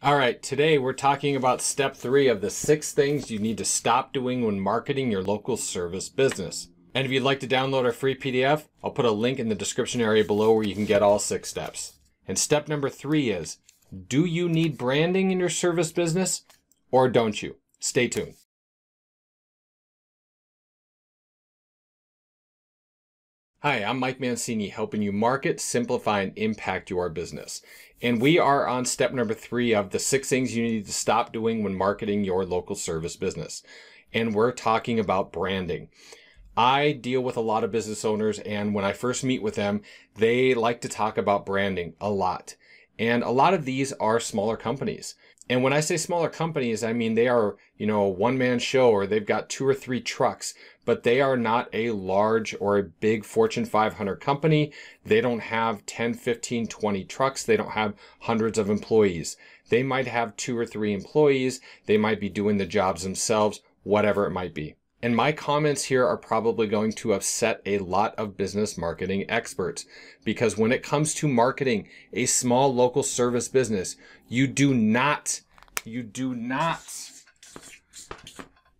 All right, today we're talking about step 3 of the 6 things you need to stop doing when marketing your local service business. And if you'd like to download our free PDF, I'll put a link in the description area below where you can get all 6 steps. And step number 3 is, do you need branding in your service business or don't you? Stay tuned. Hi, I'm Mike Mancini, helping you market, simplify, and impact your business. And we are on step number 3 of the 6 things you need to stop doing when marketing your local service business. And we're talking about branding. I deal with a lot of business owners, and when I first meet with them, they like to talk about branding a lot. And a lot of these are smaller companies. And when I say smaller companies, I mean they are, a one-man show, or they've got 2 or 3 trucks, but they are not a large or a big Fortune 500 company. They don't have 10, 15, 20 trucks. They don't have hundreds of employees. They might have 2 or 3 employees. They might be doing the jobs themselves, whatever it might be. And my comments here are probably going to upset a lot of business marketing experts, because when it comes to marketing a small local service business, you do not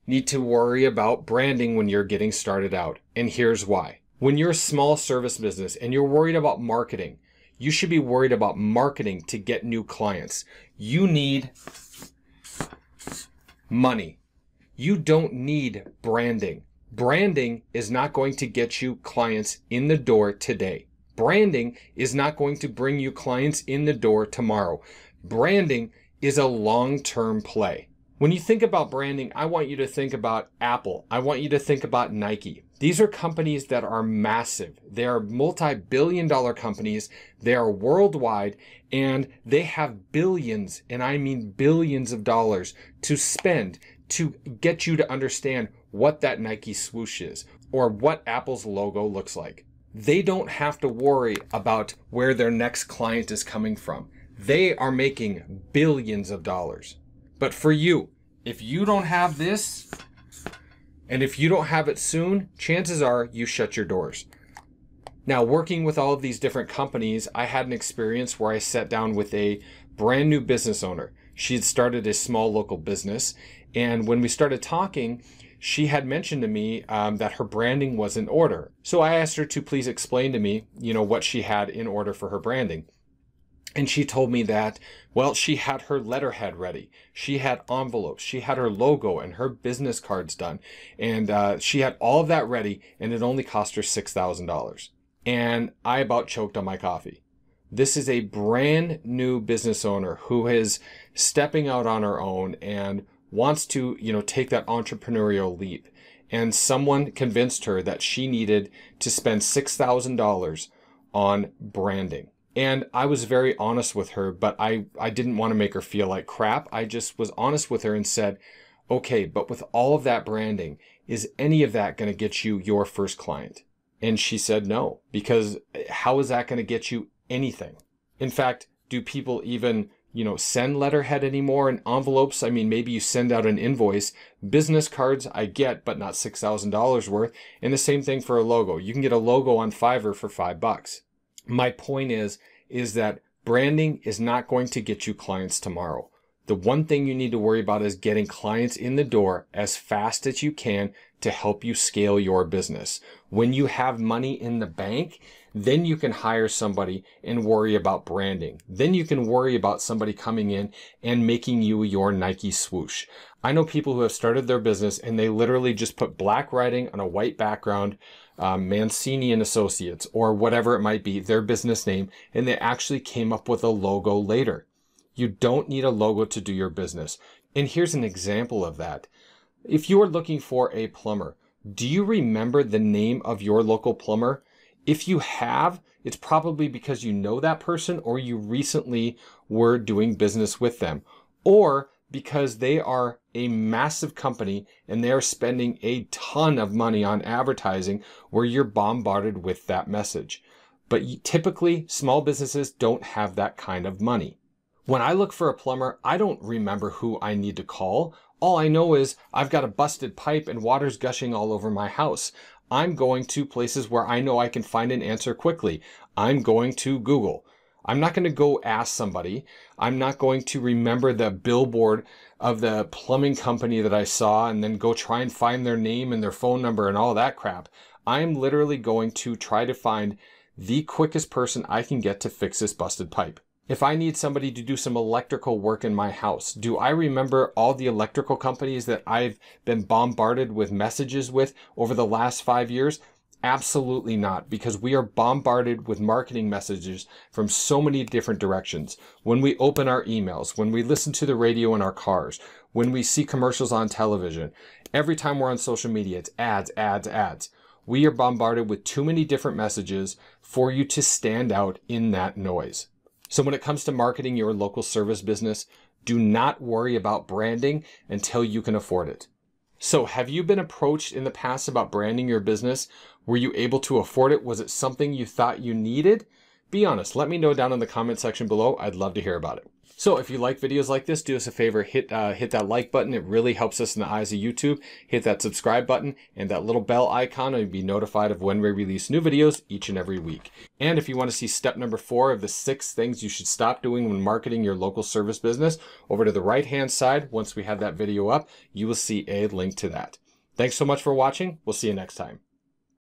need to worry about branding when you're getting started out. And here's why. When you're a small service business and you're worried about marketing, you should be worried about marketing to get new clients. You need money. You don't need branding. Branding is not going to get you clients in the door today. Branding is not going to bring you clients in the door tomorrow. Branding is a long-term play. When you think about branding, I want you to think about Apple. I want you to think about Nike. These are companies that are massive. They are multi-billion-dollar companies. They are worldwide, and they have billions, and I mean billions of dollars to spend to get you to understand what that Nike swoosh is or what Apple's logo looks like. They don't have to worry about where their next client is coming from. They are making billions of dollars. But for you, if you don't have this, and if you don't have it soon, chances are you shut your doors. Now, working with all of these different companies, I had an experience where I sat down with a brand new business owner. She had started a small local business, and when we started talking, she had mentioned to me that her branding was in order. So I asked her to please explain to me, what she had in order for her branding. And she told me that, well, she had her letterhead ready. She had envelopes. She had her logo and her business cards done. And she had all of that ready, and it only cost her $6,000. And I about choked on my coffee. This is a brand new business owner who is stepping out on her own and wants to, take that entrepreneurial leap. And someone convinced her that she needed to spend $6,000 on branding. And I was very honest with her, but I didn't want to make her feel like crap. I just was honest with her and said, okay, but with all of that branding, is any of that going to get you your first client? And she said no, because how is that going to get you anything? In fact, do people even, send letterhead anymore and envelopes? I mean, maybe you send out an invoice. Business cards, I get, but not $6,000 worth. And the same thing for a logo. You can get a logo on Fiverr for $5. My point is that branding is not going to get you clients tomorrow. The one thing you need to worry about is getting clients in the door as fast as you can to help you scale your business. When you have money in the bank, then you can hire somebody and worry about branding. Then you can worry about somebody coming in and making you your Nike swoosh. I know people who have started their business and they literally just put black writing on a white background, Mancini and Associates, or whatever it might be, their business name, and they actually came up with a logo later. You don't need a logo to do your business. And here's an example of that. If you are looking for a plumber, do you remember the name of your local plumber? If you have, it's probably because you know that person or you recently were doing business with them, or because they are a massive company and they are spending a ton of money on advertising where you're bombarded with that message. But typically, small businesses don't have that kind of money. When I look for a plumber, I don't remember who I need to call. All I know is I've got a busted pipe and water's gushing all over my house. I'm going to places where I know I can find an answer quickly. I'm going to Google. I'm not going to go ask somebody. I'm not going to remember the billboard of the plumbing company that I saw and then go try and find their name and their phone number and all that crap. I'm literally going to try to find the quickest person I can get to fix this busted pipe. If I need somebody to do some electrical work in my house, do I remember all the electrical companies that I've been bombarded with messages with over the last 5 years? Absolutely not, because we are bombarded with marketing messages from so many different directions. When we open our emails, when we listen to the radio in our cars, when we see commercials on television, every time we're on social media, it's ads, ads, ads. We are bombarded with too many different messages for you to stand out in that noise. So when it comes to marketing your local service business, do not worry about branding until you can afford it. So have you been approached in the past about branding your business? Were you able to afford it? Was it something you thought you needed? Be honest. Let me know down in the comment section below. I'd love to hear about it. So if you like videos like this, do us a favor, hit that like button. It really helps us in the eyes of YouTube. Hit that subscribe button and that little bell icon, and you'll be notified of when we release new videos each and every week. And if you want to see step number 4 of the 6 things you should stop doing when marketing your local service business, over to the right-hand side, once we have that video up, you will see a link to that. Thanks so much for watching. We'll see you next time.